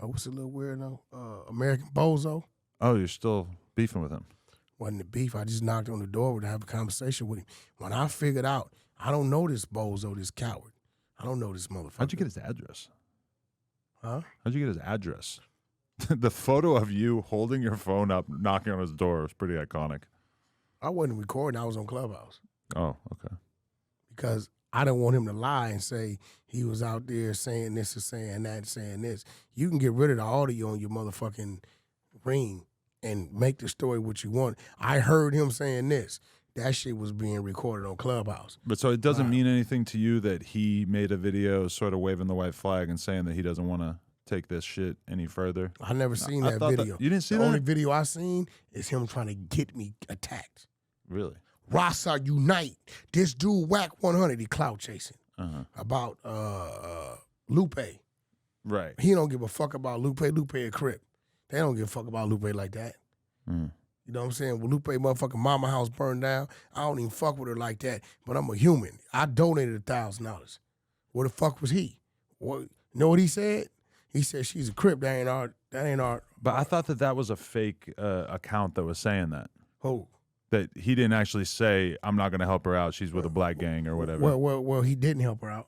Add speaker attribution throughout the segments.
Speaker 1: what's the little weirdo? American Bozo.
Speaker 2: Oh, you're still beefing with him?
Speaker 1: Wasn't the beef. I just knocked on the door to have a conversation with him. When I figured out, I don't know this Bozo, this coward. I don't know this motherfucker.
Speaker 2: How'd you get his address?
Speaker 1: Huh?
Speaker 2: How'd you get his address? The photo of you holding your phone up, knocking on his door was pretty iconic.
Speaker 1: I wasn't recording. I was on Clubhouse.
Speaker 2: Oh, okay.
Speaker 1: Because I didn't want him to lie and say he was out there saying this or saying that and saying this. You can get rid of the audio on your motherfucking ring and make the story what you want. I heard him saying this. That shit was being recorded on Clubhouse.
Speaker 2: But so it doesn't mean anything to you that he made a video sort of waving the white flag and saying that he doesn't want to take this shit any further?
Speaker 1: I never seen that video.
Speaker 2: You didn't see
Speaker 1: the
Speaker 2: that?
Speaker 1: The only video I seen is him trying to get me attacked.
Speaker 2: Really?
Speaker 1: Rasa Unite. This dude Wack100, he clout chasing about Lupe.
Speaker 2: Right.
Speaker 1: He don't give a fuck about Lupe. Lupe a Crip. They don't give a fuck about Lupe like that. You know what I'm saying? When Lupe motherfucking mama house burned down, I don't even fuck with her like that. But I'm a human. I donated $1,000. Where the fuck was he? What? You know what he said? He said she's a Crip. That ain't our.
Speaker 2: But I thought that was a fake account that was saying that.
Speaker 1: Who?
Speaker 2: That he didn't actually say, I'm not going to help her out. She's with a black gang or whatever.
Speaker 1: Well, he didn't help her out.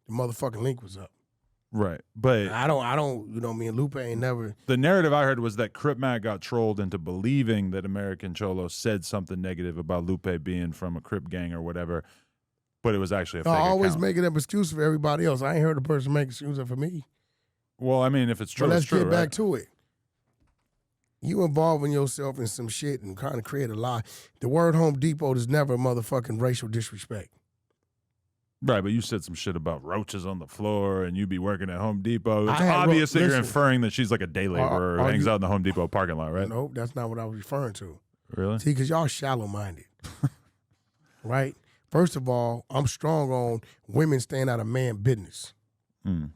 Speaker 1: The motherfucking link was up.
Speaker 2: Right. But
Speaker 1: I don't, you know, me and Lupe ain't never.
Speaker 2: The narrative I heard was that Crip Mac got trolled into believing that American Cholo said something negative about Lupe being from a Crip gang or whatever, but it was actually a fake account.
Speaker 1: Always making up excuse for everybody else. I ain't heard a person make excuses for me.
Speaker 2: Well, I mean, if it's true,
Speaker 1: but let's
Speaker 2: it's true,
Speaker 1: get back
Speaker 2: right?
Speaker 1: to it. You involving yourself in some shit and trying to create a lie. The word Home Depot is never motherfucking racial disrespect.
Speaker 2: Right, but you said some shit about roaches on the floor and you be working at Home Depot. It's obvious that you're inferring that she's like a day laborer or hangs out in the Home Depot parking lot, right?
Speaker 1: Nope, that's not what I was referring to.
Speaker 2: Really?
Speaker 1: See, because y'all shallow-minded, right? First of all, I'm strong on women staying out of man business. And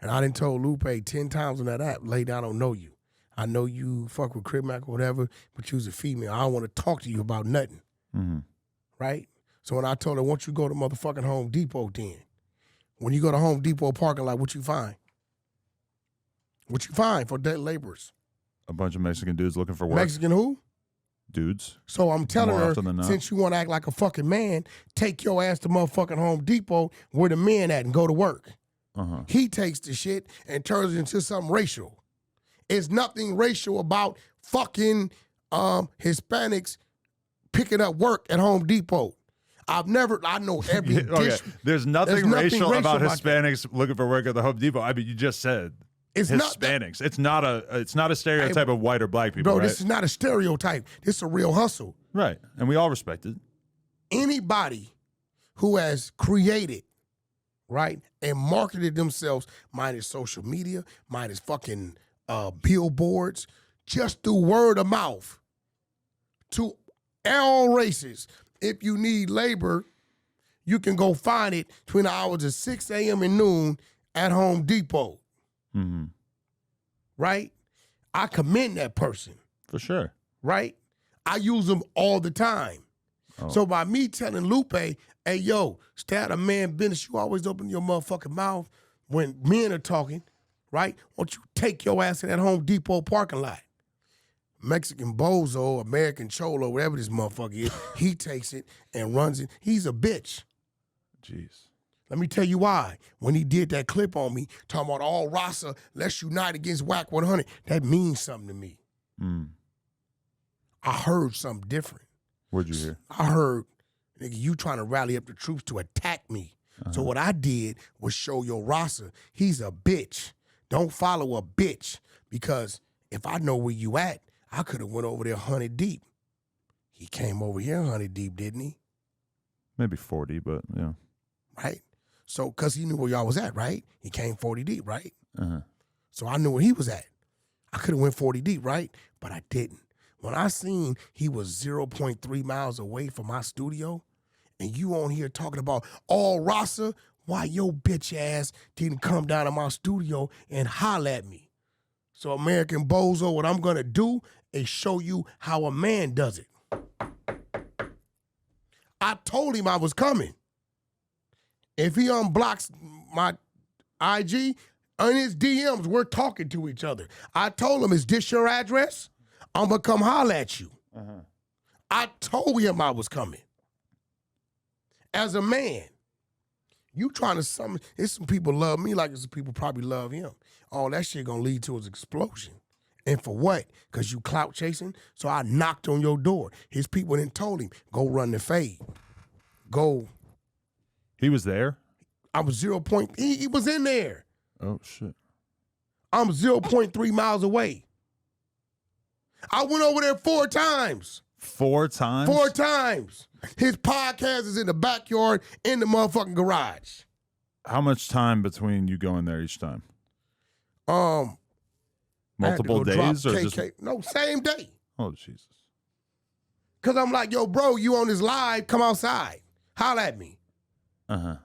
Speaker 1: I done told Lupe 10 times on that app, lady, I don't know you. I know you fuck with Crip Mac or whatever, but you's a female. I don't want to talk to you about nothing, right? So when I told her, once you go to motherfucking Home Depot then, when you go to Home Depot parking lot, what you find? What you find for dead laborers?
Speaker 2: A bunch of Mexican dudes looking for work.
Speaker 1: Mexican who?
Speaker 2: Dudes.
Speaker 1: So I'm telling
Speaker 2: More
Speaker 1: her,
Speaker 2: often than not.
Speaker 1: since you want to act like a fucking man, take your ass to motherfucking Home Depot where the men at and go to work. He takes the shit and turns it into something racial. It's nothing racial about fucking Hispanics picking up work at Home Depot. I know every dish.
Speaker 2: There's nothing racial about Hispanics looking for work at the Home Depot. I mean, you just said it's Hispanics. It's not a stereotype of white or black people,
Speaker 1: bro,
Speaker 2: right?
Speaker 1: This is not a stereotype. This is a real hustle.
Speaker 2: Right, and we all respect it.
Speaker 1: Anybody who has created, right, and marketed themselves, minus social media, minus fucking billboards, just through word of mouth, to all races. If you need labor, you can go find it between the hours of 6 a.m. and noon at Home Depot. Right? I commend that person.
Speaker 2: For sure.
Speaker 1: Right? I use them all the time. So by me telling Lupe, hey, yo, stay out of man business, you always open your motherfucking mouth when men are talking, right? Why don't you take your ass in that Home Depot parking lot? Mexican Bozo, American Cholo, whatever this motherfucker is, he takes it and runs it. He's a bitch.
Speaker 2: Jeez.
Speaker 1: Let me tell you why. When he did that clip on me, talking about all Rasa, let's unite against Wack100, that means something to me. I heard something different.
Speaker 2: What'd you hear?
Speaker 1: I heard, nigga, you trying to rally up the troops to attack me. So what I did was show your Rasa, he's a bitch. Don't follow a bitch, because if I know where you at, I could have went over there 100 deep. He came over here 100 deep, didn't he?
Speaker 2: Maybe 40, but yeah.
Speaker 1: Right? So, because he knew where y'all was at, right? He came 40 deep, right? So I knew where he was at. I could have went 40 deep, right? But I didn't. When I seen he was 0.3 miles away from my studio, and you on here talking about all Rasa, why your bitch ass didn't come down to my studio and holler at me? So American Bozo, what I'm gonna do is show you how a man does it. I told him I was coming. If he unblocks my IG, On his DMs, we're talking to each other. I told him, is this your address? I'm going to come holler at you. Uh-huh. I told him I was coming. As a man, you trying to summon, there's some people love me like some people probably love him. All that shit going to lead to his explosion. And for what? Because you clout chasing? So I knocked on your door. His people then told him, go run the fade. Go.
Speaker 2: He was there?
Speaker 1: I was 0. He was in there.
Speaker 2: Oh, shit.
Speaker 1: I'm 0.3 miles away. I went over there 4 times.
Speaker 2: 4 times?
Speaker 1: 4 times. His podcast is in the backyard in the motherfucking garage.
Speaker 2: How much time between you going there each time? Multiple days or just?
Speaker 1: No, same day.
Speaker 2: Oh, Jesus.
Speaker 1: Because I'm like, yo, bro, you on this live, come outside. Holla at me.
Speaker 2: Uh-huh.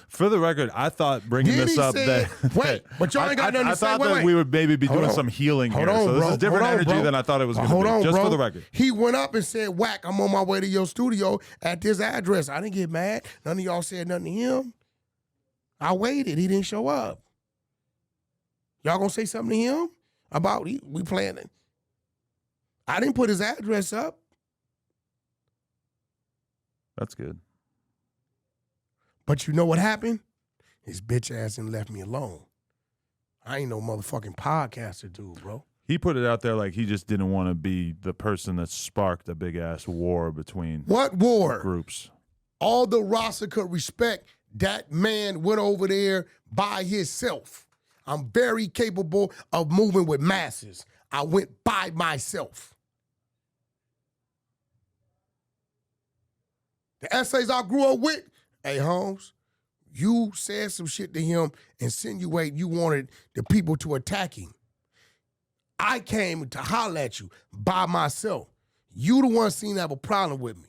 Speaker 2: For the record, I thought bringing this up
Speaker 1: but y'all ain't got nothing to say.
Speaker 2: I thought that we would maybe be doing some healing here. So this is different energy than I thought it was going to be. Just for the record.
Speaker 1: He went up and said, Wack, I'm on my way to your studio at this address. I didn't get mad. None of y'all said nothing to him. I waited. He didn't show up. Y'all gonna say something to him about we playing it? I didn't put his address up.
Speaker 2: That's good.
Speaker 1: But you know what happened? His bitch ass and left me alone. I ain't no motherfucking podcaster dude, bro.
Speaker 2: He put it out there like he just didn't want to be the person that sparked a big-ass war between
Speaker 1: what war?
Speaker 2: Groups.
Speaker 1: All the roster could respect that man went over there by himself. I'm very capable of moving with masses. I went by myself. The essays I grew up with, hey, Holmes, you said some shit to him, insinuate you wanted the people to attack him. I came to holler at you by myself. You the one seemed to have a problem with me.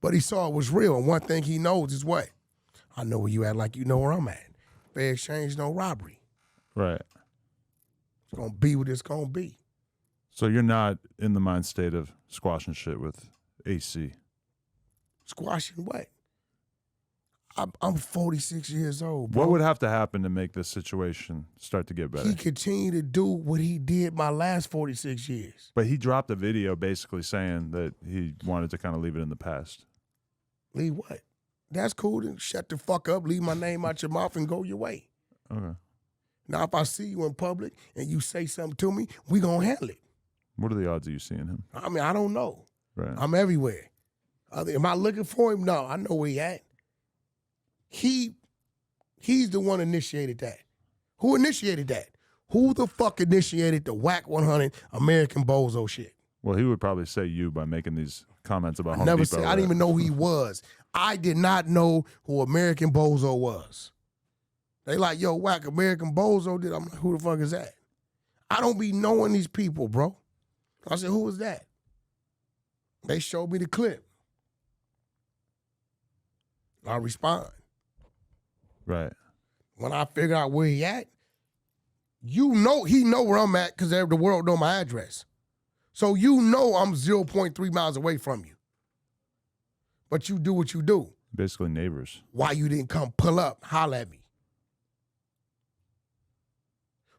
Speaker 1: But he saw it was real, and one thing he knows is what? I know where you at like you know where I'm at. Fair exchange, no robbery.
Speaker 2: Right.
Speaker 1: It's going to be what it's going to be.
Speaker 2: So you're not in the mind state of squashing shit with AC?
Speaker 1: Squashing what? I'm 46 years old, bro.
Speaker 2: What would have to happen to make this situation start to get better?
Speaker 1: He continued to do what he did my last 46 years.
Speaker 2: But he dropped a video basically saying that he wanted to kind of leave it in the past.
Speaker 1: Leave what? That's cool. Then shut the fuck up, leave my name out your mouth, and go your way.
Speaker 2: Okay.
Speaker 1: Now, if I see you in public and you say something to me, we gonna handle it.
Speaker 2: What are the odds of you seeing him?
Speaker 1: I mean, I don't know.
Speaker 2: Right.
Speaker 1: I'm everywhere. Am I looking for him? No, I know where he at. He's the one initiated that. Who initiated that? Who the fuck initiated the Wack100 American Bozo shit?
Speaker 2: Well, he would probably say you by making these comments about Home
Speaker 1: Never
Speaker 2: Depot.
Speaker 1: said. I didn't even know who he was. I did not know who American Bozo was. They like, yo, Wack, American Bozo did. I'm like, who the fuck is that? I don't be knowing these people, bro. I said, who is that? They showed me the clip. I respond.
Speaker 2: Right.
Speaker 1: When I figure out where he at, you know he know where I'm at because the world know my address. So you know I'm 0.3 miles away from you. But you do what you do.
Speaker 2: Basically neighbors.
Speaker 1: Why you didn't come pull up, holler at me.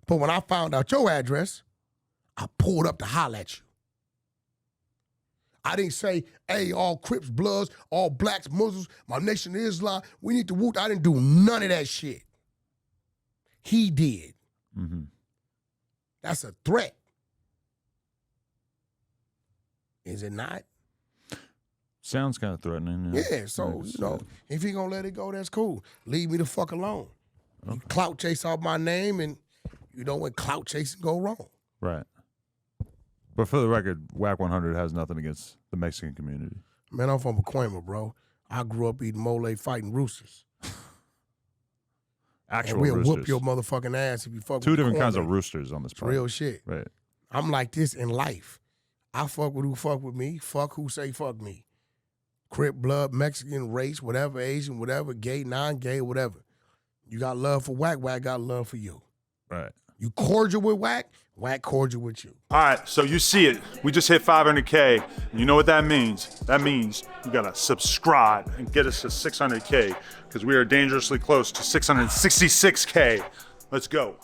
Speaker 1: But when I found out your address, I pulled up to holler at you. I didn't say, hey, all Crips, Bloods, all Blacks, Muslims, my nation is Islam, we need to whoop. I didn't do none of that shit. He did.
Speaker 2: Mm-hmm.
Speaker 1: That's a threat. Is it not?
Speaker 2: Sounds kind of threatening.
Speaker 1: Yeah, so, you know, if he gonna let it go, that's cool. Leave me the fuck alone. Okay. You clout chase off my name, and you know when clout chasing go wrong.
Speaker 2: Right. But for the record, Wack100 has nothing against the Mexican community.
Speaker 1: Man, I'm from Pacoima, bro. I grew up eating mole fighting roosters.
Speaker 2: Actual
Speaker 1: and we'll
Speaker 2: roosters.
Speaker 1: Whoop your motherfucking ass if you fuck with
Speaker 2: Two different kinds of roosters on this part.
Speaker 1: Real shit.
Speaker 2: Right.
Speaker 1: I'm like this in life. I fuck with who fuck with me. Fuck who say fuck me. Crip, blood, Mexican, race, whatever, Asian, whatever, gay, non-gay, whatever. You got love for Wack, Wack got love for you.
Speaker 2: Right.
Speaker 1: You cordial with Wack, Wack cordial with you.
Speaker 3: All right, so you see it. We just hit 500K. You know what that means? That means you gotta subscribe and get us to 600K because we are dangerously close to 666K. Let's go.